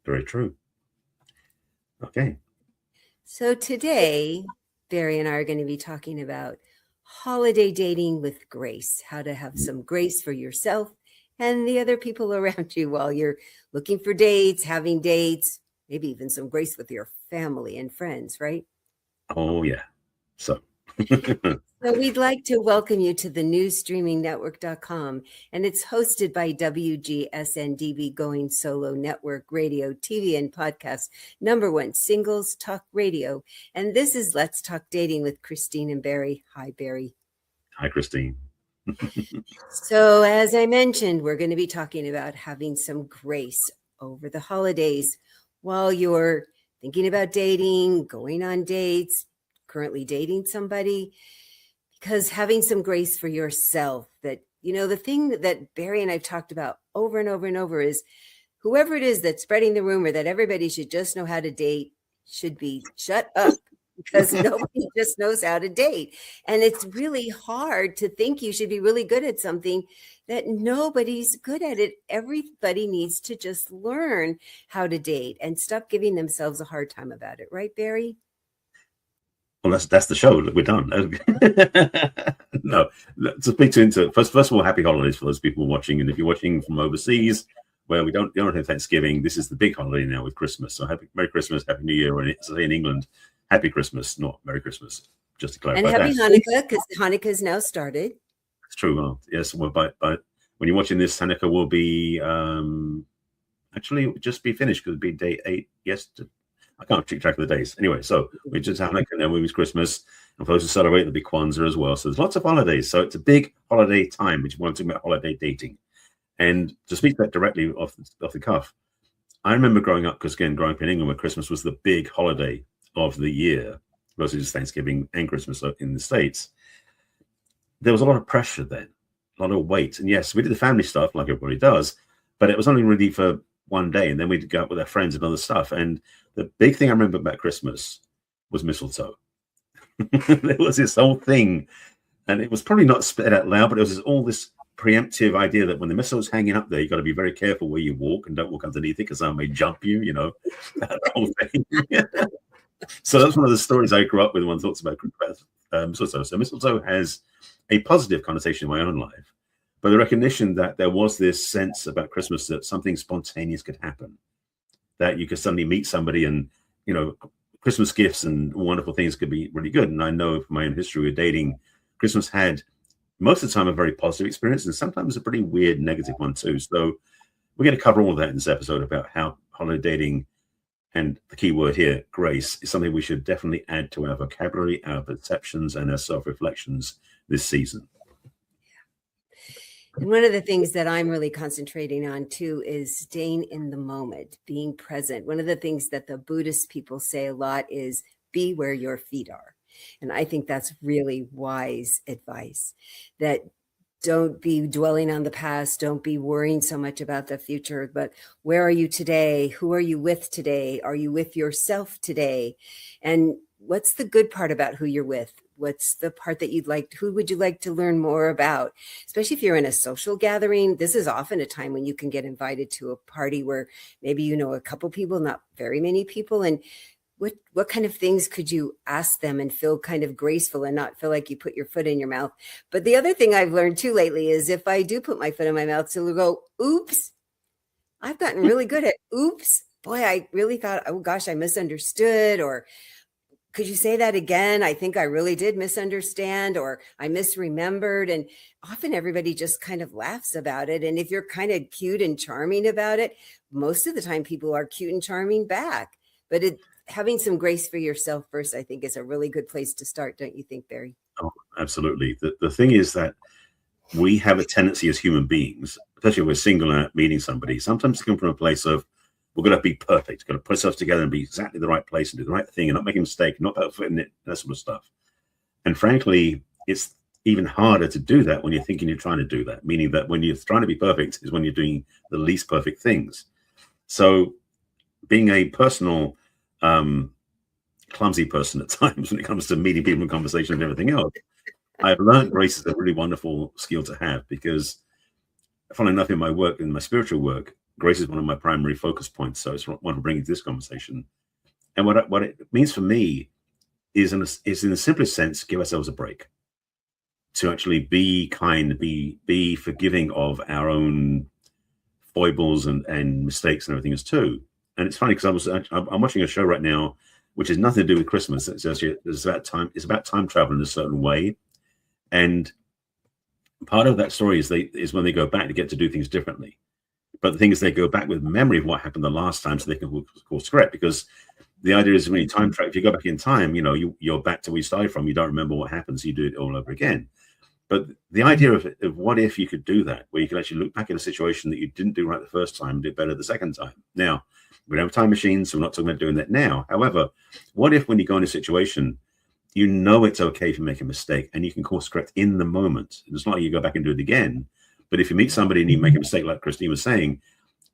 Very true. Okay. So today, Barry and I are going to be talking about holiday dating with grace, how to have some grace for yourself and the other people around you while you're looking for dates, having dates, maybe even some grace with your family and friends, right? Oh, yeah. So. So we'd like to welcome you to the newsstreamingnetwork.com, and it's hosted by WGSN-DB Going Solo Network Radio, TV, and podcast, #1 singles talk radio. And this is Let's Talk Dating with Christine and Barry. Hi, Barry. Hi, Christine. So as I mentioned, we're going to be talking about having some grace over the holidays while you're thinking about dating, going on dates, currently dating somebody. Because having some grace for yourself, that, the thing that Barry and I've talked about over and over and over is whoever it is that's spreading the rumor that everybody should just know how to date should be shut up, because nobody just knows how to date. And it's really hard to think you should be really good at something that nobody's good at it. Everybody needs to just learn how to date and stop giving themselves a hard time about it. Right, Barry? Well, that's the show. We're done. No, to speak into first of all, happy holidays for those people watching. And if you're watching from overseas, where we don't have Thanksgiving, this is the big holiday now with Christmas. So Merry Christmas, Happy New Year. And say in England, Happy Christmas, not Merry Christmas. Just to clarify. And Happy Hanukkah, because Hanukkah has now started. It's true. Well, yes. Well, but when you're watching this, Hanukkah will be actually just be finished because it'll be day 8 yesterday. I can't keep track of the days. Anyway, so we just have Hanukkah, and then we was Christmas, and folks to celebrate the big Kwanzaa as well. So there's lots of holidays. So it's a big holiday time, which you want to talk about holiday dating. And to speak that directly off the cuff, I remember growing up in England, where Christmas was the big holiday of the year versus Thanksgiving and Christmas in the States. There was a lot of pressure then, a lot of weight. And yes, we did the family stuff like everybody does, but it was only really for one day, and then we'd go out with our friends and other stuff. And the big thing I remember about Christmas was mistletoe. There was this whole thing, and it was probably not said out loud, but it was all this preemptive idea that when the mistletoe's hanging up there, you got to be very careful where you walk and don't walk underneath it because someone may jump you, that whole thing. So that's one of the stories I grew up with. One talks about mistletoe. So mistletoe has a positive connotation in my own life, but the recognition that there was this sense about Christmas that something spontaneous could happen, that you could suddenly meet somebody and, Christmas gifts and wonderful things could be really good. And I know from my own history with dating, Christmas had most of the time a very positive experience and sometimes a pretty weird negative one too. So we're going to cover all of that in this episode about how holiday dating, and the key word here, grace, is something we should definitely add to our vocabulary, our perceptions, and our self-reflections this season. And one of the things that I'm really concentrating on too is staying in the moment, being present. One of the things that the Buddhist people say a lot is be where your feet are. And I think that's really wise advice, that don't be dwelling on the past. Don't be worrying so much about the future, but where are you today? Who are you with today? Are you with yourself today? And what's the good part about who you're with? What's the part that who would you like to learn more about? Especially if you're in a social gathering, this is often a time when you can get invited to a party where maybe a couple people, not very many people. And what kind of things could you ask them and feel kind of graceful and not feel like you put your foot in your mouth? But the other thing I've learned too lately is if I do put my foot in my mouth, to go, oops, I've gotten really good at oops. Boy, I really thought, oh gosh, I misunderstood, or could you say that again? I think I really did misunderstand, or I misremembered. And often everybody just kind of laughs about it. And if you're kind of cute and charming about it, most of the time people are cute and charming back. But having some grace for yourself first, I think, is a really good place to start. Don't you think, Barry? Oh, absolutely. The thing is that we have a tendency as human beings, especially when we're single and meeting somebody, sometimes to come from a place of, we're going to be perfect, going to put ourselves together and be exactly the right place and do the right thing and not make a mistake, not put a foot in it, that sort of stuff. And frankly, it's even harder to do that when you're thinking you're trying to do that, meaning that when you're trying to be perfect is when you're doing the least perfect things. So being a personal, clumsy person at times when it comes to meeting people in conversation and everything else, I've learned grace is a really wonderful skill to have, because funnily enough, in my work, in my spiritual work, grace is one of my primary focus points. So it's what I'm bringing to this conversation. And what it means for me is in the simplest sense, give ourselves a break, to actually be kind, be forgiving of our own foibles and mistakes and everything is too. And it's funny because I'm watching a show right now, which has nothing to do with Christmas. It's about time travel in a certain way. And part of that story is when they go back to get to do things differently. But the thing is, they go back with memory of what happened the last time, so they can course correct. Because the idea is, when you time travel, if you go back in time, you're back to where you started from. You don't remember what happened, so you do it all over again. But the idea of what if you could do that, where you could actually look back at a situation that you didn't do right the first time and do better the second time. Now, we don't have time machines, so we're not talking about doing that now. However, what if when you go in a situation, it's okay if you make a mistake and you can course correct in the moment? It's not like you go back and do it again. But if you meet somebody and you make a mistake, like Christine was saying,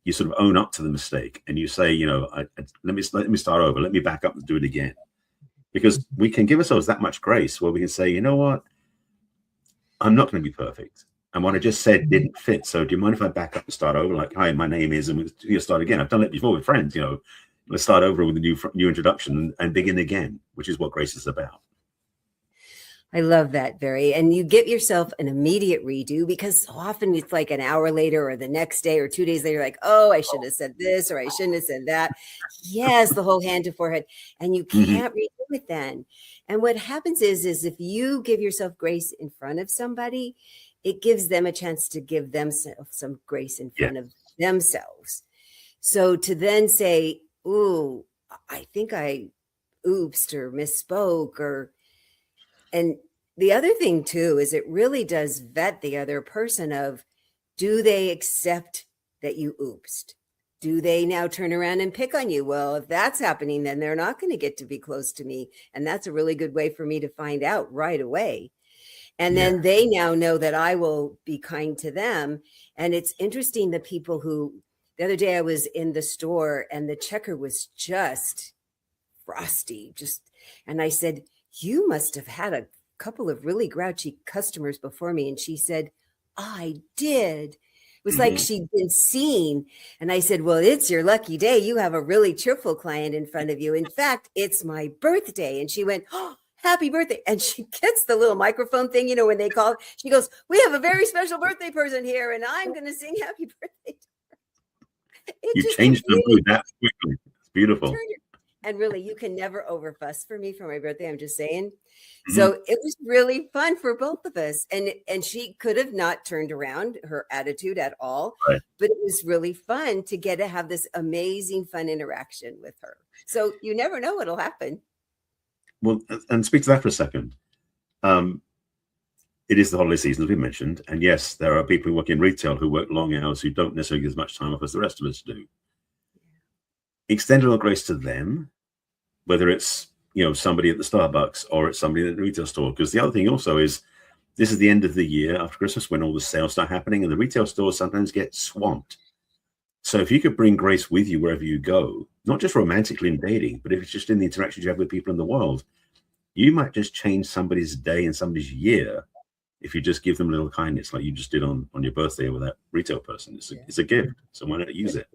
you sort of own up to the mistake and you say, let me start over. Let me back up and do it again. Because we can give ourselves that much grace where we can say, you know what? I'm not going to be perfect. And what I just said didn't fit. So do you mind if I back up and start over? Like, hi, my name is, and we'll start again. I've done it before with friends, let's start over with a new introduction and begin again, which is what grace is about. I love that, Barry. And you get yourself an immediate redo, because so often it's like an hour later or the next day or 2 days later, like, oh, I should have said this or I shouldn't have said that. Yes, the whole hand to forehead. And you can't redo it then. And what happens is if you give yourself grace in front of somebody, it gives them a chance to give themselves some grace in front of themselves. So to then say, ooh, I think I oopsed or misspoke and the other thing too, is it really does vet the other person of, do they accept that you oopsed? Do they now turn around and pick on you? Well, if that's happening, then they're not going to get to be close to me. And that's a really good way for me to find out right away. And then they now know that I will be kind to them. And it's interesting, the people who, the other day I was in the store and the checker was just frosty, and I said, you must have had a couple of really grouchy customers before me. And she said, I did. It was like she'd been seen. And I said, well, it's your lucky day. You have a really cheerful client in front of you. In fact, it's my birthday. And she went, oh, happy birthday. And she gets the little microphone thing, when they call, she goes, we have a very special birthday person here, and I'm going to sing happy birthday. You changed the mood that quickly. It's beautiful. And really, you can never overfuss for me for my birthday. I'm just saying. So it was really fun for both of us. And she could have not turned around her attitude at all. Right. But it was really fun to get to have this amazing, fun interaction with her. So you never know what'll happen. Well, and speak to that for a second. It is the holiday season, as we mentioned. And yes, there are people who work in retail who work long hours who don't necessarily get as much time off as the rest of us do. Extend a little grace to them, whether it's somebody at the Starbucks or it's somebody at the retail store. Because the other thing also is, this is the end of the year after Christmas when all the sales start happening, and the retail stores sometimes get swamped. So if you could bring grace with you wherever you go, not just romantically in dating, but if it's just in the interactions you have with people in the world, you might just change somebody's day and somebody's year if you just give them a little kindness, like you just did on your birthday with that retail person. It's a gift, so why not use it?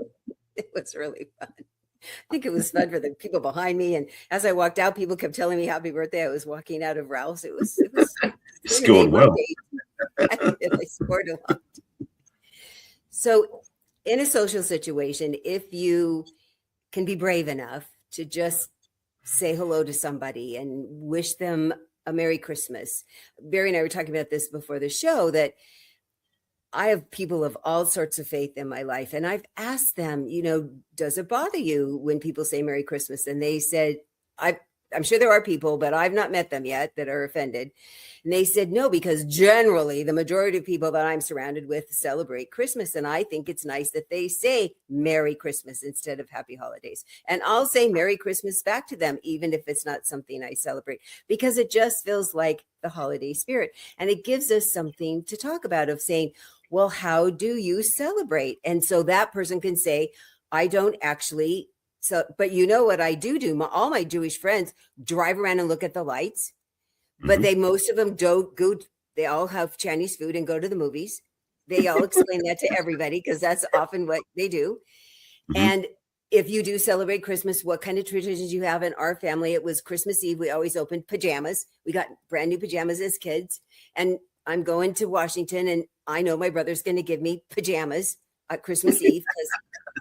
It was really fun. I think it was fun for the people behind me. And as I walked out, people kept telling me happy birthday. I was walking out of Ralph's. It was scored well. I scored a lot. So in a social situation, if you can be brave enough to just say hello to somebody and wish them a Merry Christmas. Barry and I were talking about this before the show, that I have people of all sorts of faith in my life. And I've asked them, does it bother you when people say Merry Christmas? And they said, I'm sure there are people, but I've not met them yet that are offended. And they said, no, because generally the majority of people that I'm surrounded with celebrate Christmas. And I think it's nice that they say Merry Christmas instead of Happy Holidays. And I'll say Merry Christmas back to them, even if it's not something I celebrate, because it just feels like the holiday spirit. And it gives us something to talk about, of saying, well, how do you celebrate? And so that person can say, I don't actually. So, but what I do, all my Jewish friends drive around and look at the lights, but most of them don't go. They all have Chinese food and go to the movies. They all explain that to everybody because that's often what they do. And if you do celebrate Christmas, what kind of traditions you have? In our family, it was Christmas Eve. We always opened pajamas. We got brand new pajamas as kids. And I'm going to Washington, and I know my brother's going to give me pajamas at Christmas Eve because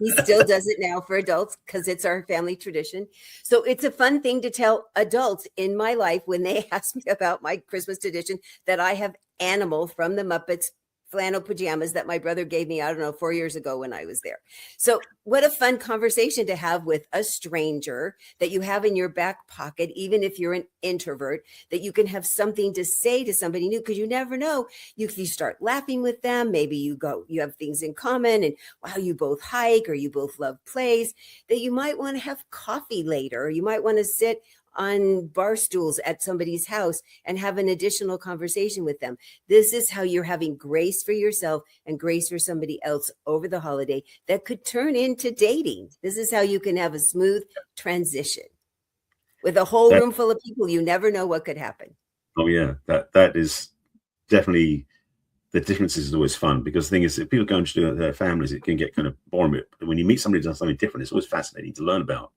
he still does it now for adults because it's our family tradition. So it's a fun thing to tell adults in my life when they ask me about my Christmas tradition that I have Animal from the Muppets flannel pajamas that my brother gave me, I don't know, 4 years ago when I was there. So what a fun conversation to have with a stranger that you have in your back pocket, even if you're an introvert, that you can have something to say to somebody new, because you never know. You start laughing with them. Maybe you have things in common, and wow, you both hike or you both love plays, that you might want to have coffee later, or you might want to sit on bar stools at somebody's house and have an additional conversation with them. This is how you're having grace for yourself and grace for somebody else over the holiday that could turn into dating. This is how you can have a smooth transition with a whole room full of people. You never know what could happen. Oh yeah, that is definitely, the difference is always fun, because the thing is, if people go into their families, it can get kind of boring. But when you meet somebody who does something different, it's always fascinating to learn about.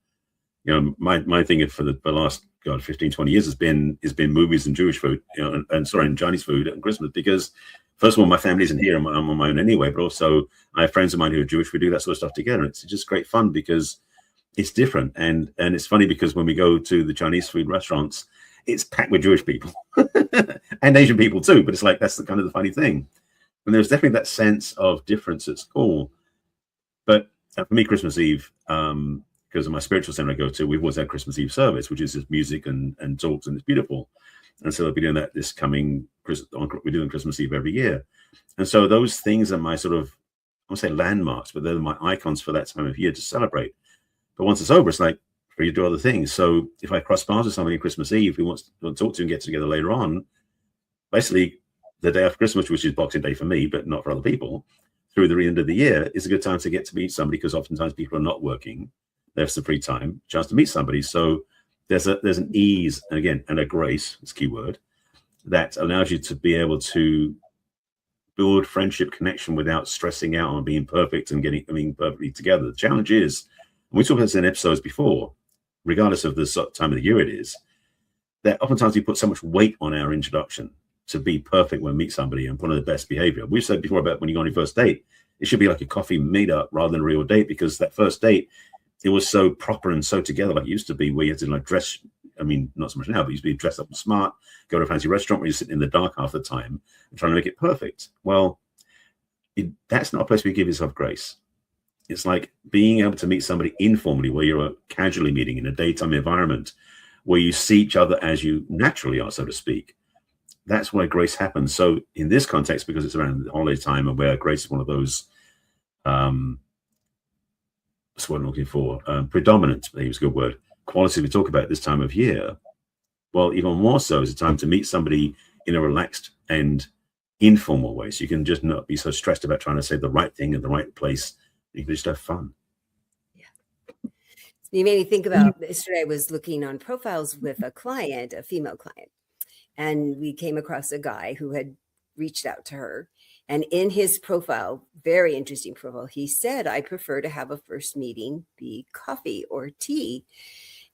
You know, my thing for the last 15, 20 years has been movies and Jewish food, you know, and Chinese food at Christmas, because first of all, my family isn't here. I'm on my own anyway, but also I have friends of mine who are Jewish. We do that sort of stuff together. It's just great fun because it's different. And it's funny because when we go to the Chinese food restaurants, it's packed with Jewish people and Asian people too. But it's like, that's the kind of the funny thing. And there's definitely that sense of difference at school. But for me, Christmas Eve, because of my spiritual center I go to, we've always had Christmas Eve service, which is just music and talks, and it's beautiful. And so they'll be doing that this coming Christmas. We're doing Christmas Eve every year. And so those things are my sort of, I won't say landmarks, but they're my icons for that time of year to celebrate. But once it's over, it's like for you to do other things. So if I cross paths with somebody on Christmas Eve who wants to talk to and get together later on, basically the day after Christmas, which is Boxing Day for me, but not for other people, through the end of the year, is a good time to get to meet somebody, because oftentimes people are not working. They have some free time, chance to meet somebody. So there's an ease, and again, and a grace, it's a key word, that allows you to be able to build friendship connection without stressing out on being perfect and being perfectly together. The challenge is, and we talked about this in episodes before, regardless of the time of the year it is, that oftentimes we put so much weight on our introduction to be perfect when we meet somebody and put on the best behavior. We've said before about when you go on your first date, it should be like a coffee meetup rather than a real date, because that first date, it was so proper and so together like it used to be, where you had to like dress. I mean, not so much now, but you used to be dressed up and smart, go to a fancy restaurant where you're sitting in the dark half the time and trying to make it perfect. Well, that's not a place where you give yourself grace. It's like being able to meet somebody informally, where you're casually meeting in a daytime environment, where you see each other as you naturally are, so to speak. That's where grace happens. So in this context, because it's around the holiday time, and where grace is one of those, that's what I'm looking for, predominant, I think it's a good word, quality we talk about this time of year. Well, even more so is a time to meet somebody in a relaxed and informal way. So you can just not be so stressed about trying to say the right thing in the right place. You can just have fun. Yeah. You made me think about, yesterday I was looking on profiles with a client, a female client, and we came across a guy who had reached out to her. And in his profile, very interesting profile, he said, I prefer to have a first meeting be coffee or tea.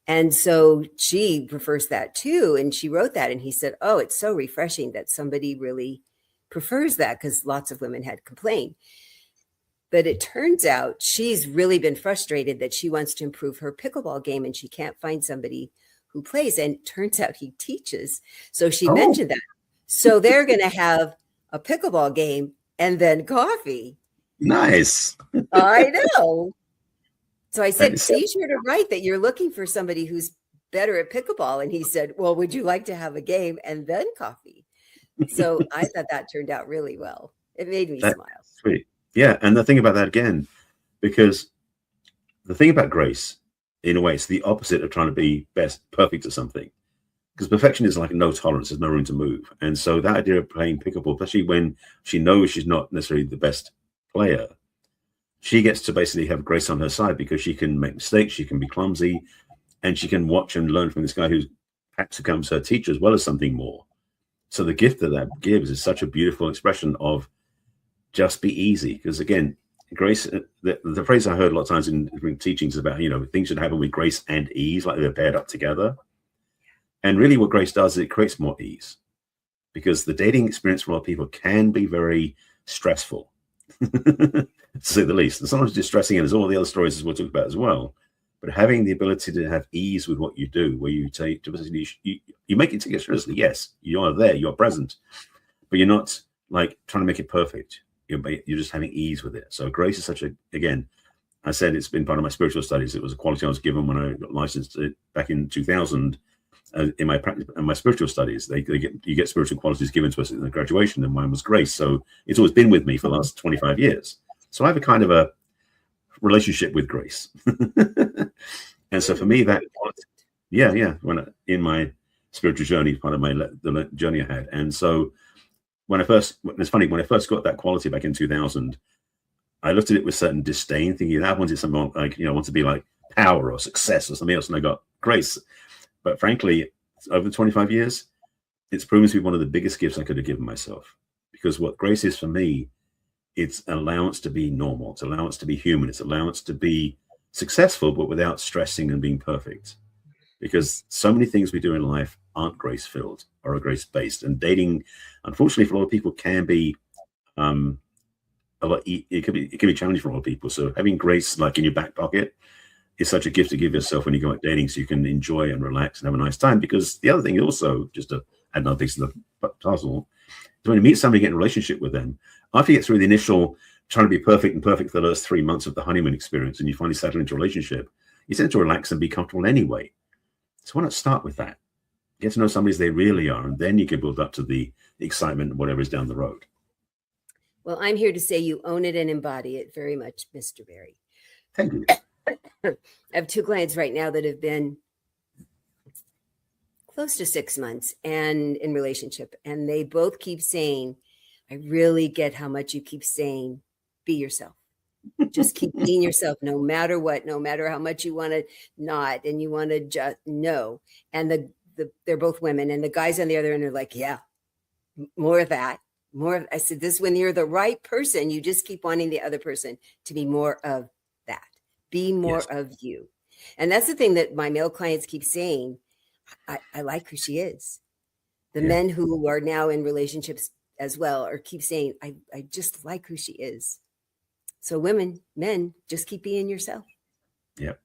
And so she prefers that too. And she wrote that, and he said, oh, it's so refreshing that somebody really prefers that, because lots of women had complained. But it turns out she's really been frustrated that she wants to improve her pickleball game and she can't find somebody who plays. And it turns out he teaches. So she mentioned that. So they're going to have a pickleball game and then coffee. Nice. I know. So I said, be sure to write that you're looking for somebody who's better at pickleball. And he said, well, would you like to have a game and then coffee? So I thought that turned out really well. It made me smile. Sweet. Yeah. And the thing about that again, because the thing about grace, in a way, it's the opposite of trying to be perfect at something. Because perfection is like no tolerance, there's no room to move. And so that idea of playing pickleball, especially when she knows she's not necessarily the best player, she gets to basically have grace on her side, because she can make mistakes, she can be clumsy, and she can watch and learn from this guy who perhaps becomes her teacher as well as something more. So the gift that gives is such a beautiful expression of just be easy. Because again, grace, the phrase I heard a lot of times in teachings is about, things should happen with grace and ease, like they're paired up together. And really what grace does is it creates more ease, because the dating experience for a lot of people can be very stressful, to say the least. And sometimes distressing, and there's all the other stories as we'll talk about as well. But having the ability to have ease with what you do, where you take, you make it take it seriously. Yes, you are there, you're present, but you're not like trying to make it perfect. You're just having ease with it. So grace is such again, I said it's been part of my spiritual studies. It was a quality I was given when I got licensed back in 2000 in my practice and my spiritual studies. You get spiritual qualities given to us in the graduation, and mine was grace. So it's always been with me for the last 25 years. So I have a kind of a relationship with grace. And so for me, that when in my spiritual journey, part of the journey I had. And so it's funny, when I first got that quality back in 2000, I looked at it with certain disdain, thinking I wanted something like, I want to be like power or success or something else, and I got grace. But frankly, over 25 years, it's proven to be one of the biggest gifts I could have given myself. Because what grace is for me, it's an allowance to be normal, it's allowance to be human, it's allowance to be successful, but without stressing and being perfect. Because so many things we do in life aren't grace-filled or are grace-based. And dating, unfortunately, for a lot of people can be it can be challenging for a lot of people. So having grace like in your back pocket is such a gift to give yourself when you go out dating, so you can enjoy and relax and have a nice time. Because the other thing also, just to add another piece to the puzzle, is when you meet somebody, get in a relationship with them, after you get through the initial trying to be perfect for the first 3 months of the honeymoon experience, and you finally settle into a relationship, you tend to relax and be comfortable anyway. So why not start with that? Get to know somebody as they really are, and then you can build up to the excitement, whatever is down the road. Well, I'm here to say you own it and embody it very much, Mr. Barry. Thank you. I have 2 clients right now that have been close to 6 months and in relationship, and they both keep saying, I really get how much you keep saying, be yourself. Just keep being yourself, no matter what, no matter how much you want to not, and you want to just no. And they're both women, and the guys on the other end are like, yeah, more of that. I said, this, when you're the right person, you just keep wanting the other person to be more of that. Be more of you. And that's the thing that my male clients keep saying. I like who she is. The men who are now in relationships as well or keep saying, I just like who she is. So men, just keep being yourself. Yeah.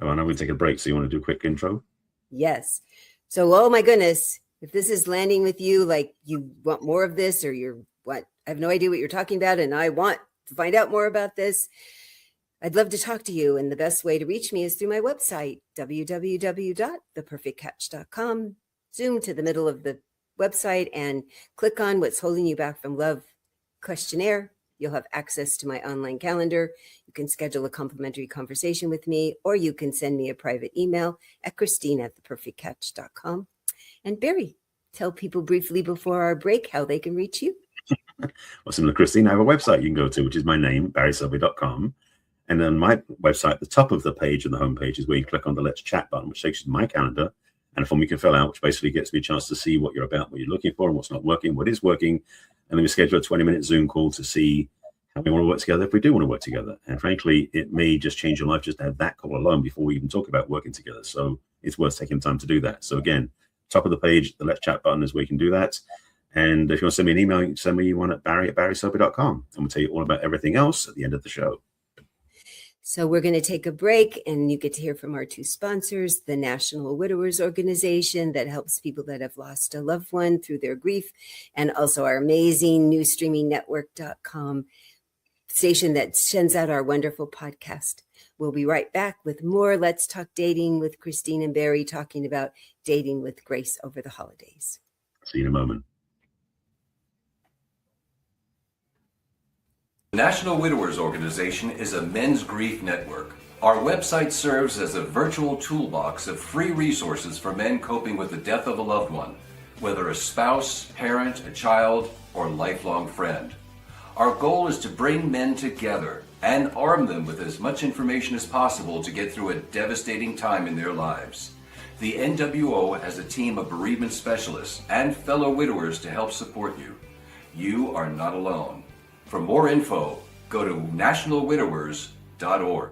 Oh, I know we take a break. So you want to do a quick intro? Yes. So, oh my goodness, if this is landing with you, like you want more of this, or I have no idea what you're talking about, and I want to find out more about this, I'd love to talk to you. And the best way to reach me is through my website, www.theperfectcatch.com. Zoom to the middle of the website and click on What's Holding You Back from Love questionnaire. You'll have access to my online calendar. You can schedule a complimentary conversation with me, or you can send me a private email at Christine@theperfectcatch.com. And Barry, tell people briefly before our break how they can reach you. Well, similar to Christine, I have a website you can go to, which is my name, barryselby.com. And then my website, the top of the page and the homepage is where you click on the Let's Chat button, which takes you to my calendar and a form you can fill out, which basically gets me a chance to see what you're about, what you're looking for, and what's not working, what is working. And then we schedule a 20-minute Zoom call to see how we want to work together, if we do want to work together. And frankly, it may just change your life just to have that call alone before we even talk about working together. So it's worth taking time to do that. So again, top of the page, the Let's Chat button is where you can do that. And if you want to send me an email, you can send me one at barry@barryselby.com. And we'll tell you all about everything else at the end of the show. So we're going to take a break, and you get to hear from our 2 sponsors, the National Widowers Organization that helps people that have lost a loved one through their grief, and also our amazing new streamingnetwork.com station that sends out our wonderful podcast. We'll be right back with more Let's Talk Dating with Christine and Barry, talking about dating with grace over the holidays. See you in a moment. The National Widowers Organization is a men's grief network. Our website serves as a virtual toolbox of free resources for men coping with the death of a loved one, whether a spouse, parent, a child, or lifelong friend. Our goal is to bring men together and arm them with as much information as possible to get through a devastating time in their lives. The NWO has a team of bereavement specialists and fellow widowers to help support you. You are not alone. For more info, go to nationalwidowers.org.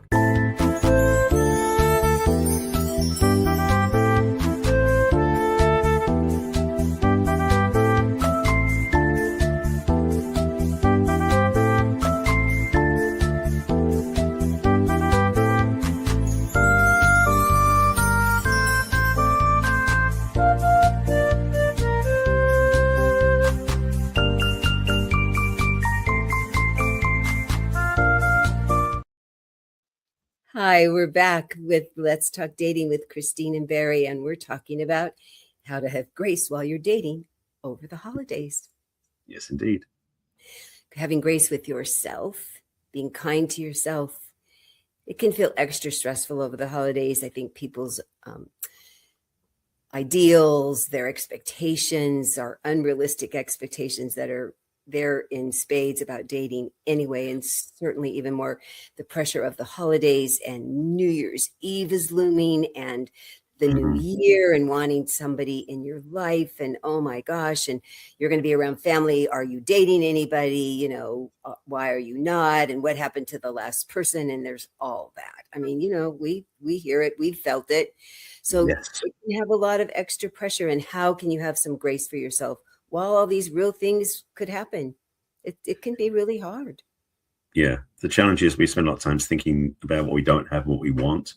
Hi, we're back with Let's Talk Dating with Christine and Barry, and we're talking about how to have grace while you're dating over the holidays. Yes, indeed. Having grace with yourself, being kind to yourself. It can feel extra stressful over the holidays. I think people's ideals, their expectations are unrealistic expectations that are there in spades about dating anyway, and certainly even more the pressure of the holidays, and New Year's Eve is looming, and the new year, and wanting somebody in your life, and oh my gosh, and you're going to be around family. Are you dating anybody? You know, why are you not? And what happened to the last person? And there's all that. I mean, you know, we hear it, we've felt it. So Yes. it can have a lot of extra pressure. And how can you have some grace for yourself while all these real things could happen? It can be really hard. Yeah. The challenge is we spend a lot of time thinking about what we don't have, what we want.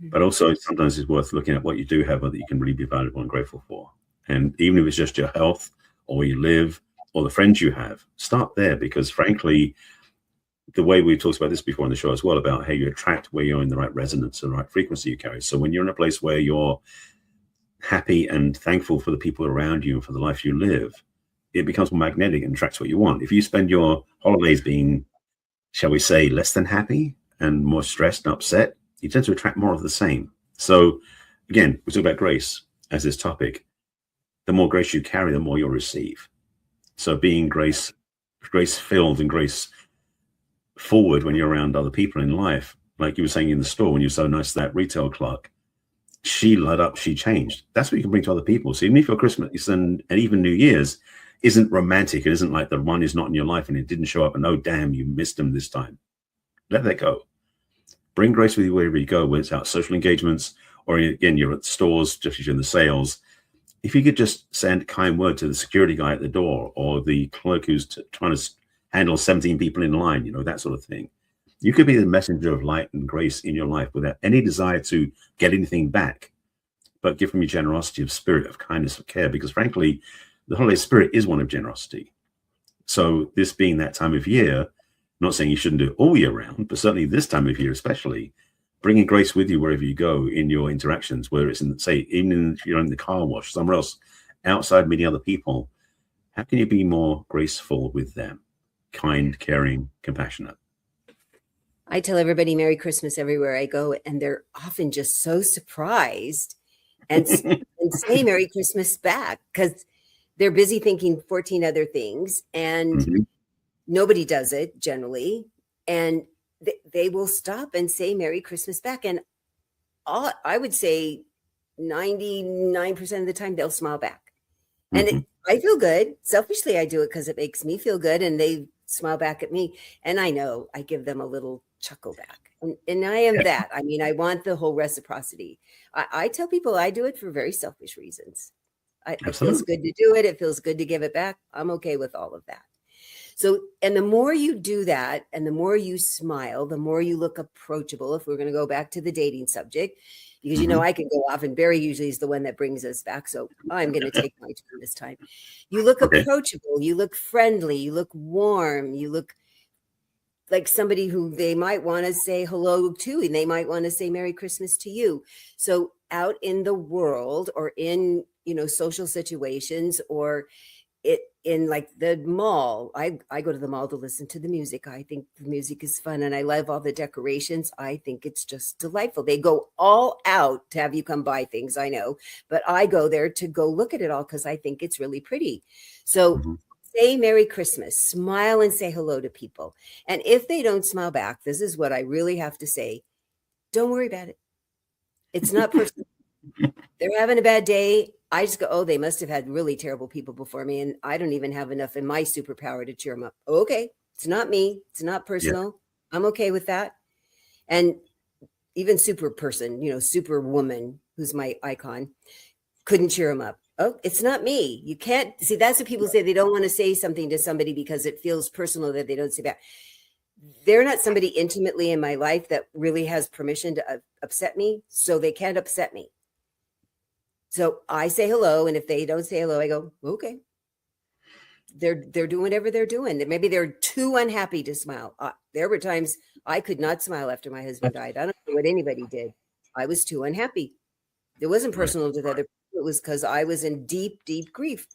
But also sometimes it's worth looking at what you do have that you can really be valuable and grateful for. And even if it's just your health or where you live or the friends you have, start there, because frankly, the way we've talked about this before on the show as well, about how you attract where you're in the right resonance and the right frequency you carry. So when you're in a place where you're happy and thankful for the people around you and for the life you live, it becomes more magnetic and attracts what you want. If you spend your holidays being, shall we say, less than happy and more stressed and upset, you tend to attract more of the same. So again, we talk about grace as this topic. The more grace you carry, the more you'll receive. So being grace-filled and grace-forward when you're around other people in life, like you were saying in the store, when you're so nice to that retail clerk, she lit up, she changed. That's what you can bring to other people. So even if your Christmas and even New Year's isn't romantic, it isn't like the one is not in your life and it didn't show up and oh, damn, you missed them this time. Let that go. Bring grace with you wherever you go, whether it's out social engagements or again, you're at stores, just as you're in the sales. If you could just send a kind word to the security guy at the door or the clerk who's trying to handle 17 people in line, you know, that sort of thing. You could be the messenger of light and grace in your life without any desire to get anything back, but give from your generosity of spirit, of kindness, of care, because frankly, the holiday spirit is one of generosity. So this being that time of year, not saying you shouldn't do it all year round, but certainly this time of year especially, bringing grace with you wherever you go in your interactions, whether it's in, say, even if you're in the car wash, somewhere else, outside meeting other people, how can you be more graceful with them? Kind, caring, compassionate. I tell everybody Merry Christmas everywhere I go, and they're often just so surprised and say Merry Christmas back, because they're busy thinking 14 other things, and nobody does it generally. And they will stop and say Merry Christmas back. And I would say 99% of the time they'll smile back. And I feel good. Selfishly, I do it because it makes me feel good, and they smile back at me. And I know I give them a little chuckle back. And I am that. I mean, I want the whole reciprocity. I tell people I do it for very selfish reasons. It feels good to do it. It feels good to give it back. I'm okay with all of that. So, and the more you do that, and the more you smile, the more you look approachable, if we're going to go back to the dating subject, because, you know, I can go off, and Barry usually is the one that brings us back. So I'm going to take my turn this time. You look approachable, you look friendly, you look warm, you look like somebody who they might want to say hello to, and they might want to say Merry Christmas to you. So out in the world, or in, you know, social situations, or in like the mall, I go to the mall to listen to the music. I think the music is fun, and I love all the decorations. I think it's just delightful. They go all out to have you come buy things, I know, but I go there to go look at it all because I think it's really pretty. So say Merry Christmas, smile and say hello to people. And if they don't smile back, this is what I really have to say. Don't worry about it. It's not personal. They're having a bad day. I just go, oh, they must have had really terrible people before me, and I don't even have enough in my superpower to cheer them up. Okay, It's not me. It's not personal. I'm okay with that. And even super person, super woman, who's my icon, couldn't cheer him up. Oh, it's not me. You can't see. That's what people say. They don't want to say something to somebody because it feels personal that they don't say that. They're not somebody intimately in my life that really has permission to upset me, so they can't upset me. So I say hello, and if they don't say hello, I go, okay. They're doing whatever they're doing. Maybe they're too unhappy to smile. There were times I could not smile after my husband died. I don't know what anybody did. I was too unhappy. It wasn't personal to the other people. It was because I was in deep, deep grief.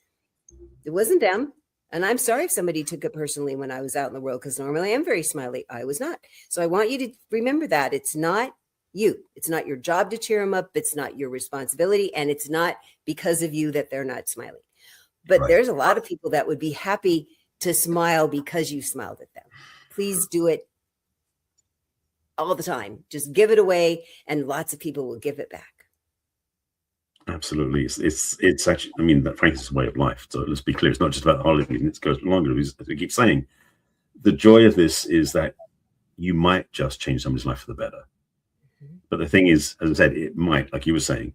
It wasn't them. And I'm sorry if somebody took it personally when I was out in the world, because normally I'm very smiley. I was not. So I want you to remember that. It's not you. It's not your job to cheer them up. It's not your responsibility. And it's not because of you that they're not smiling. But there's a lot of people that would be happy to smile because you smiled at them. Please do it all the time. Just give it away, and lots of people will give it back. Absolutely. It's actually, I mean, that frankly is a way of life. So let's be clear. It's not just about the holidays. It goes longer. As we keep saying, the joy of this is that you might just change somebody's life for the better. But the thing is, as I said, it might, like you were saying,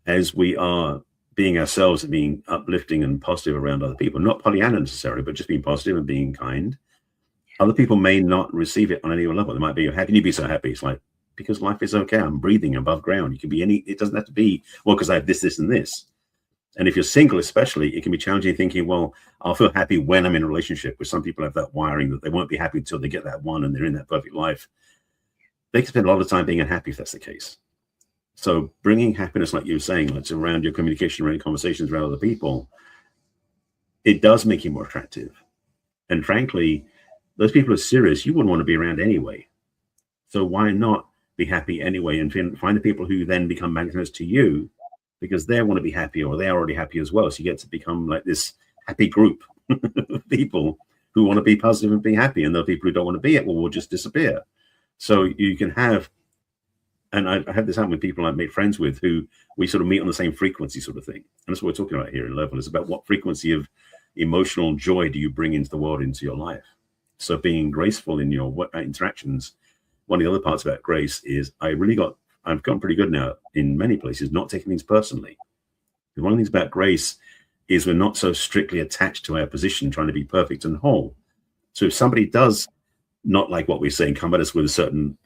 as we are being ourselves and being uplifting and positive around other people, not Pollyanna necessarily, but just being positive and being kind, other people may not receive it on any level. They might be, how can you be so happy? It's like, because life is okay. I'm breathing above ground. You can be it doesn't have to be, well, because I have this, this, and this. And if you're single, especially, it can be challenging thinking, well, I'll feel happy when I'm in a relationship. With some people have that wiring that they won't be happy until they get that one and they're in that perfect life. They can spend a lot of time being unhappy if that's the case. So bringing happiness, like you were saying, it's around your communication, around conversations around other people, it does make you more attractive. And frankly, those people are serious. You wouldn't want to be around anyway. So why not be happy anyway and find the people who then become magnets to you because they want to be happy or they're already happy as well. So you get to become like this happy group of people who want to be positive and be happy. And the people who don't want to be it will just disappear. So you can have, and I have this happen with people I've made friends with who we sort of meet on the same frequency sort of thing. And that's what we're talking about here in Level. It's about what frequency of emotional joy do you bring into the world, into your life. So being graceful in your interactions. One of the other parts about grace is I've gotten pretty good now in many places, not taking things personally. And one of the things about grace is we're not so strictly attached to our position, trying to be perfect and whole. So if somebody does not like what we're saying, come at us with a certain,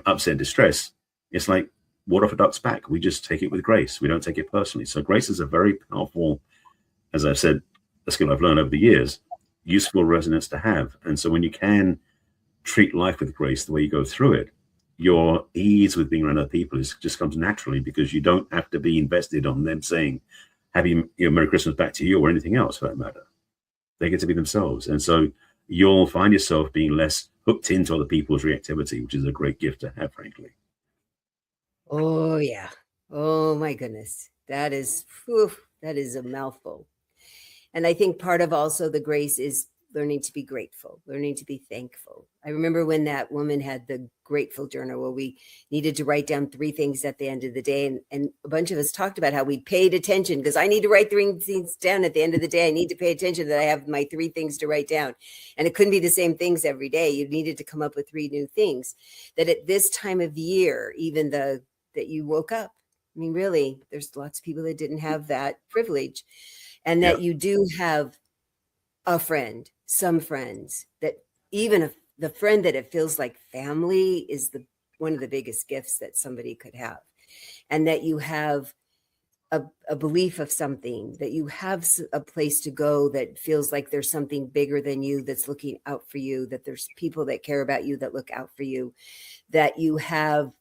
upset, distress, it's like water off a duck's back. We just take it with grace. We don't take it personally. So grace is a very powerful, as I've said, a skill I've learned over the years, useful resonance to have. And so when you can treat life with grace, the way you go through it, your ease with being around other people just comes naturally because you don't have to be invested on them saying, happy Merry Christmas back to you or anything else for that matter. They get to be themselves. And so you'll find yourself being less hooked into other people's reactivity, which is a great gift to have, frankly. Oh, yeah. Oh, my goodness. That is a mouthful. And I think part of also the grace is learning to be grateful, learning to be thankful. I remember when that woman had the grateful journal where we needed to write down 3 things at the end of the day. And a bunch of us talked about how we paid attention because I need to write 3 things down at the end of the day. I need to pay attention that I have my 3 things to write down. And it couldn't be the same things every day. You needed to come up with 3 new things. That at this time of year, even that you woke up. I mean, really, there's lots of people that didn't have that privilege. And that you do have a friend, some friends, that even the friend that it feels like family is one of the biggest gifts that somebody could have. And that you have a belief of something, that you have a place to go that feels like there's something bigger than you that's looking out for you, that there's people that care about you that look out for you, that you have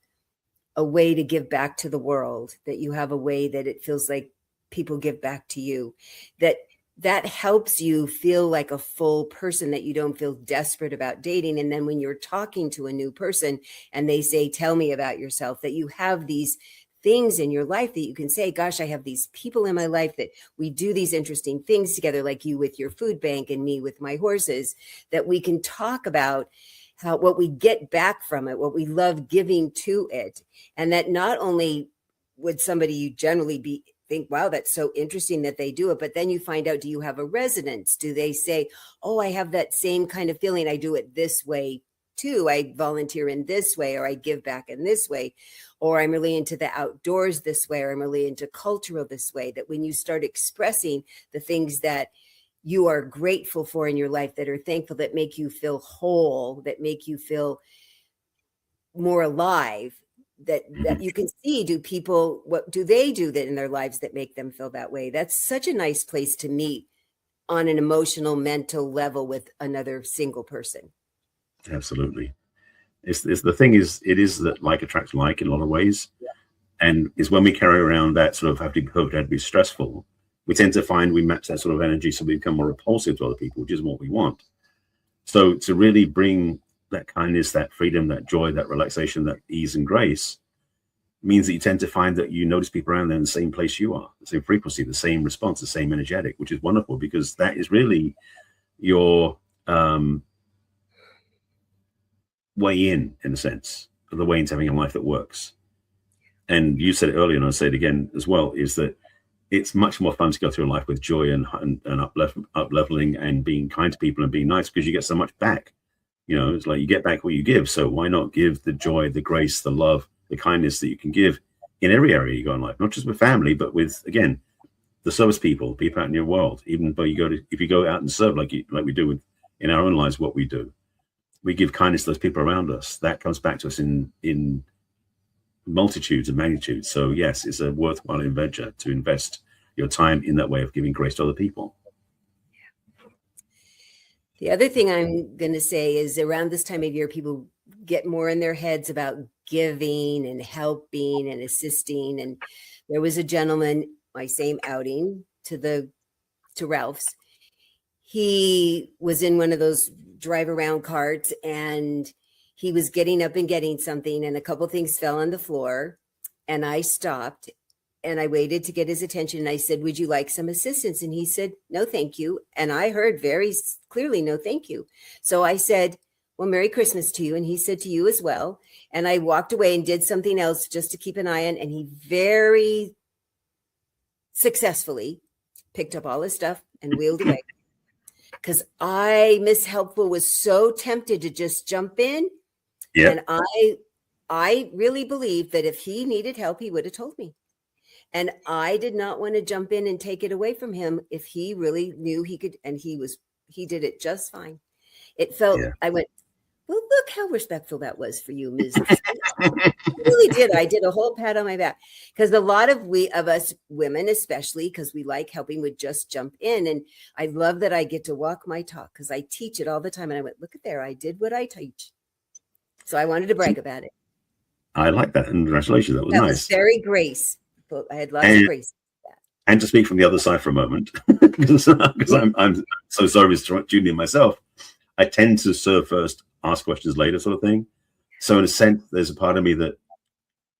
a way to give back to the world, that you have a way that it feels like people give back to you, that helps you feel like a full person, that you don't feel desperate about dating. And then when you're talking to a new person and they say, tell me about yourself, that you have these things in your life that you can say, gosh, I have these people in my life that we do these interesting things together, like you with your food bank and me with my horses, that we can talk about what we get back from it, what we love giving to it. And that not only would somebody you generally be think, wow, that's so interesting that they do it. But then you find out, do you have a resonance? Do they say, oh, I have that same kind of feeling. I do it this way too. I volunteer in this way, or I give back in this way, or I'm really into the outdoors this way, or I'm really into cultural this way. That when you start expressing the things that you are grateful for in your life, that are thankful, that make you feel whole, that make you feel more alive, that you can see, do people, what do they do that in their lives that make them feel that way? That's such a nice place to meet on an emotional, mental level with another single person. Absolutely. It's the thing is, it is that like attracts like in a lot of ways. Yeah. And it's when we carry around that sort of have to be stressful, we tend to find we match that sort of energy, so we become more repulsive to other people, which is what we want. So to really bring that kindness, that freedom, that joy, that relaxation, that ease and grace means that you tend to find that you notice people around there in the same place you are, the same frequency, the same response, the same energetic, which is wonderful, because that is really your way in a sense, of the way into having a life that works. And you said it earlier, and I'll say it again as well, is that it's much more fun to go through life with joy and up-leveling and being kind to people and being nice, because you get so much back. You know, it's like you get back what you give. So why not give the joy, the grace, the love, the kindness that you can give in every area you go in life, not just with family, but with, again, the service people out in your world. Even though if you go out and serve like we do in our own lives, what we do, we give kindness to those people around us. That comes back to us in multitudes and magnitudes. So yes, it's a worthwhile venture to invest your time in that way of giving grace to other people. The other thing I'm going to say is, around this time of year, people get more in their heads about giving and helping and assisting. And there was a gentleman, my same outing to Ralph's. He was in one of those drive around carts, and he was getting up and getting something, and a couple things fell on the floor, and I stopped and I waited to get his attention. And I said, would you like some assistance? And he said, no, thank you. And I heard very clearly, no, thank you. So I said, well, Merry Christmas to you. And he said, to you as well. And I walked away and did something else just to keep an eye on. And he very successfully picked up all his stuff and wheeled away. Because Miss Helpful, was so tempted to just jump in. Yeah. And I really believe that if he needed help, he would have told me. And I did not want to jump in and take it away from him if he really knew he could. And he did it just fine. It felt, yeah. I went, well, look how respectful that was for you, Ms. I really did. I did a whole pat on my back, because a lot of us women, especially because we like helping, would just jump in. And I love that I get to walk my talk, because I teach it all the time. And I went, look at there, I did what I teach. So I wanted to brag about it. I like that. And congratulations. That was nice. Was very grace. I had lots of grace. And to speak from the other side for a moment, because I'm so sorry to tune in myself. I tend to serve first, ask questions later, sort of thing. So in a sense, there's a part of me that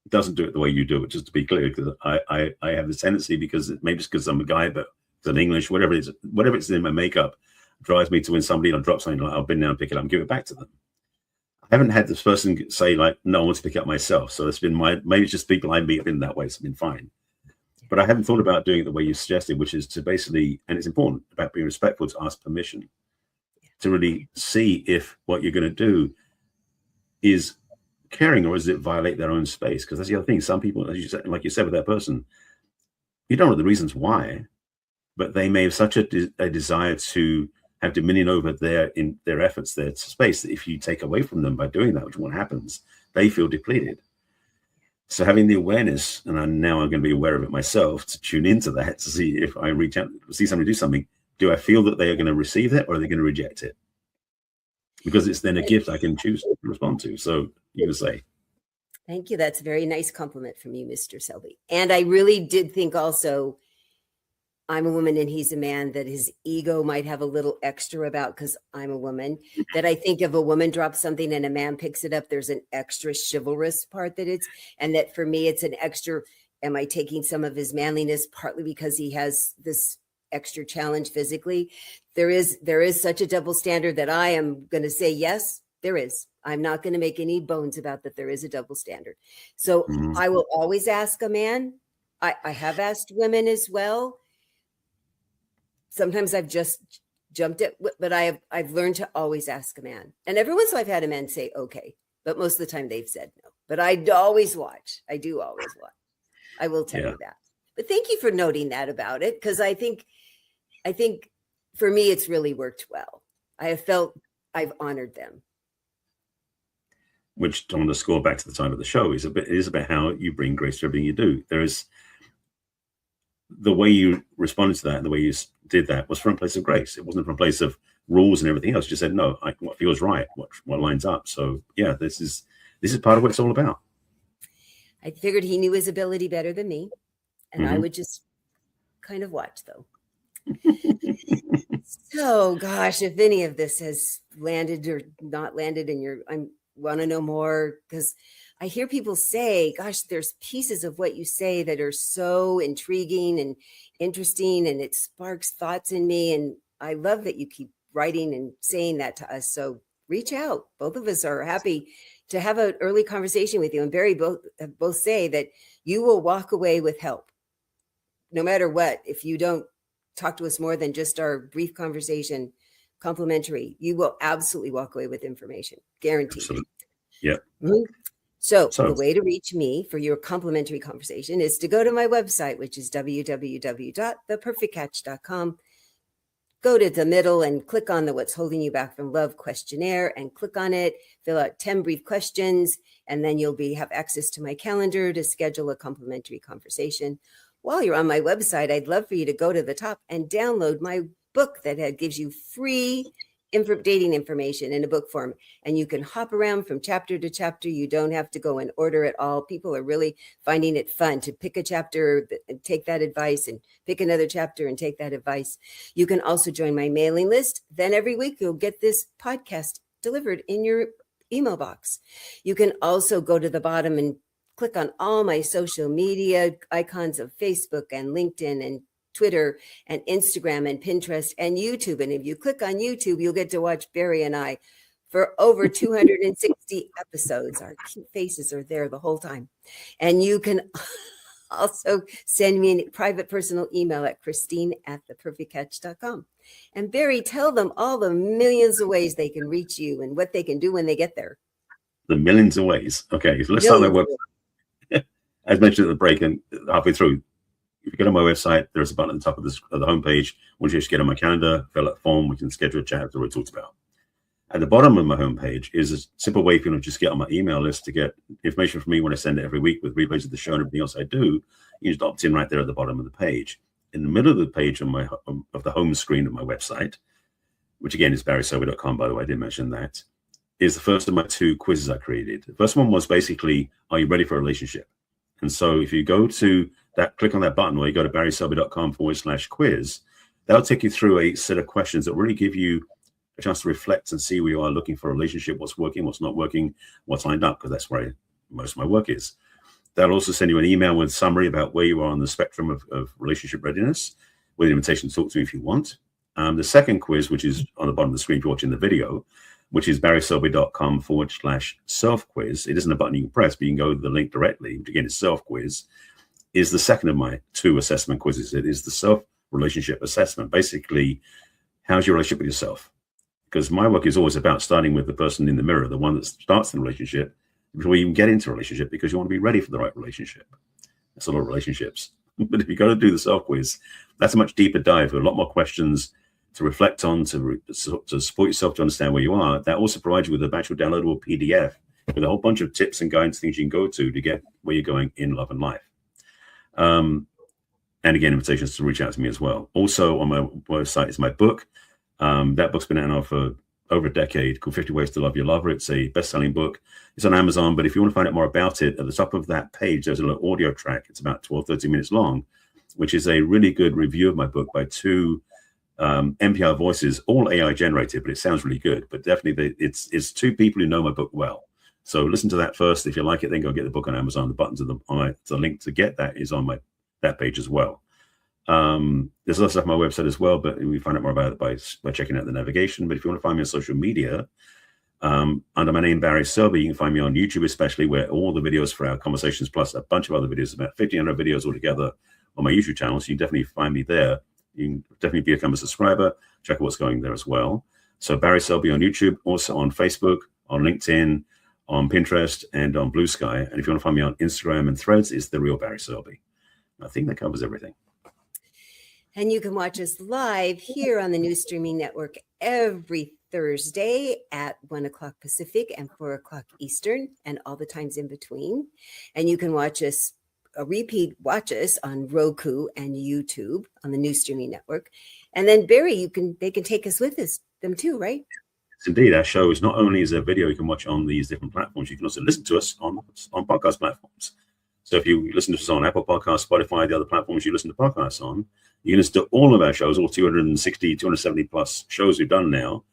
doesn't do it the way you do it, just to be clear, because I have this tendency, because maybe it's because I'm a guy, but it's in English, whatever it's in my makeup, drives me to, when somebody drops something, like, I'll bend down and pick it up and give it back to them. I haven't had this person say, like, no, I want to pick it up myself. So it's been maybe it's just people I meet in that way. It's been fine. But I haven't thought about doing it the way you suggested, which is to basically, and it's important about being respectful, to ask permission, to really see if what you're going to do is caring, or does it violate their own space? Because that's the other thing. Some people, as you said, like you said with that person, you don't know the reasons why, but they may have such a desire to have dominion over their efforts, their space, that if you take away from them by doing that, which is what happens, they feel depleted. So having the awareness, and I'm going to be aware of it myself, to tune into that, to see if I reach out, see somebody do something, do I feel that they are going to receive it, or are they going to reject it? Because it's then a gift I can choose to respond to. So you can say. Thank you. That's a very nice compliment from you, Mr. Selby. And I really did think also, I'm a woman and he's a man, that his ego might have a little extra about, because I'm a woman, that I think if a woman drops something and a man picks it up, there's an extra chivalrous part and that for me, it's an extra, am I taking some of his manliness, partly because he has this extra challenge physically? There is such a double standard that I am going to say, yes, there is. I'm not going to make any bones about that. There is a double standard. So I will always ask a man, I have asked women as well. Sometimes I've just jumped it, but I've learned to always ask a man. And every once in a while I've had a man say, okay, but most of the time they've said no. But I always watch. I do always watch. I will tell you that. But thank you for noting that about it, because I think for me it's really worked well. I have felt I've honored them. Which, to underscore back to the time of the show, is about how you bring grace to everything you do. There is the way you responded to that, and the way you did that was from a place of grace. It wasn't from a place of rules and everything else. You just said, no, what feels right, what lines up. So yeah, this is part of what it's all about. I figured he knew his ability better than me, and I would just kind of watch, though. So, gosh, if any of this has landed or not landed in I want to know more, because I hear people say, gosh, there's pieces of what you say that are so intriguing and interesting, and it sparks thoughts in me. And I love that you keep writing and saying that to us. So reach out. Both of us are happy to have an early conversation with you. And Barry both say that you will walk away with help, no matter what. If you don't talk to us more than just our brief conversation, complimentary, you will absolutely walk away with information, guaranteed. Absolutely. Yeah. So the way to reach me for your complimentary conversation is to go to my website, which is www.theperfectcatch.com. Go to the middle and click on the What's Holding You Back from Love questionnaire, and click on it, fill out 10 brief questions, and then you'll have access to my calendar to schedule a complimentary conversation. While you're on my website, I'd love for you to go to the top and download my book that gives you free dating information in a book form. And you can hop around from chapter to chapter. You don't have to go in order at all. People are really finding it fun to pick a chapter and take that advice, and pick another chapter and take that advice. You can also join my mailing list. Then every week you'll get this podcast delivered in your email box. You can also go to the bottom and click on all my social media icons of Facebook and LinkedIn and Twitter and Instagram and Pinterest and YouTube. And if you click on YouTube, you'll get to watch Barry and I for over 260 episodes. Our cute faces are there the whole time. And you can also send me a private personal email at Christine@theperfectcatch.com. And Barry, tell them all the millions of ways they can reach you and what they can do when they get there. The millions of ways. Okay, so let's start my website. As mentioned at the break and halfway through, if you go to my website, there's a button at the top of the homepage. Once you just get on my calendar, fill out a form, we can schedule a chat that we talked about. At the bottom of my homepage is a simple way for you to just get on my email list to get information from me when I send it every week with replays of the show and everything else I do. You just opt in right there at the bottom of the page. In the middle of the page of the home screen of my website, which again is barryselby.com, by the way, I didn't mention that, is the first of my 2 quizzes I created. The first one was basically, are you ready for a relationship? And so if you go to that, click on that button, or you go to barryselby.com/quiz, that'll take you through a set of questions that really give you a chance to reflect and see where you are looking for a relationship, what's working, what's not working, what's lined up, because that's where most of my work is. That'll also send you an email with a summary about where you are on the spectrum of relationship readiness, with an invitation to talk to me if you want. The second quiz, which is on the bottom of the screen if you're watching the video, which is barryselby.com/self-quiz. It isn't a button you can press, but you can go to the link directly, which again is self-quiz, is the second of my 2 assessment quizzes. It is the self-relationship assessment. Basically, how's your relationship with yourself? Because my work is always about starting with the person in the mirror, the one that starts the relationship, before you even get into a relationship, because you want to be ready for the right relationship. That's a lot of relationships. But if you go to do the self-quiz, that's a much deeper dive with a lot more questions to reflect on, to support yourself to understand where you are. That also provides you with a actual downloadable PDF with a whole bunch of tips and guidance, things you can go to get where you're going in love and life. And again, invitations to reach out to me as well. Also on my website is my book. That book's been out now for over a decade, called 50 Ways to Love Your Lover. It's a best-selling book. It's on Amazon, but if you want to find out more about it, at the top of that page, there's a little audio track. It's about 12, 13 minutes long, which is a really good review of my book by 2 NPR voices, all AI generated, but it sounds really good. But definitely it's 2 people who know my book well. So listen to that first. If you like it, then go get the book on Amazon. The buttons the link to get that is on that page as well. There's other stuff on my website as well, but we find out more about it by checking out the navigation. But if you want to find me on social media, Under my name, Barry Selby. You can find me on YouTube, especially, where all the videos for our conversations, plus a bunch of other videos, about 1,500 videos altogether on my YouTube channel. So you can definitely find me there. You can definitely become a subscriber. Check out what's going there as well. So Barry Selby on YouTube, also on Facebook, on LinkedIn, on Pinterest, and on Blue Sky. And if you want to find me on Instagram and Threads, it's The Real Barry Selby. I think that covers everything. And you can watch us live here on the New Streaming Network every Thursday at 1 o'clock Pacific and 4 o'clock Eastern, and all the times in between. And you can watch us, watch us on Roku and YouTube on the New Streaming Network. And then Barry, they can take us with them too, right? Yes, indeed. Our show is not only as a video you can watch on these different platforms, you can also listen to us on podcast platforms. So if you listen to us on Apple Podcasts, Spotify, the other platforms you listen to podcasts on, you can listen to all of our shows, all 260, 270 plus shows we've done now.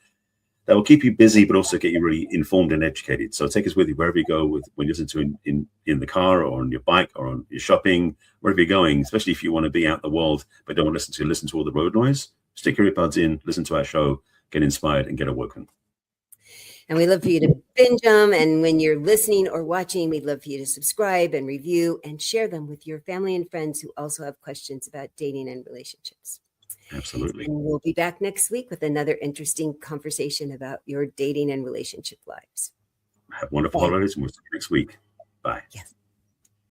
That will keep you busy, but also get you really informed and educated. So take us with you wherever you go, when you listen to in the car or on your bike or on your shopping, wherever you're going, especially if you want to be out in the world, but don't want to listen to all the road noise. Stick your earbuds in, listen to our show, get inspired and get awoken. And we love for you to binge them. And when you're listening or watching, we'd love for you to subscribe and review and share them with your family and friends who also have questions about dating and relationships. Absolutely. And we'll be back next week with another interesting conversation about your dating and relationship lives. Have wonderful holidays, and we'll see you next week. Bye. Yes.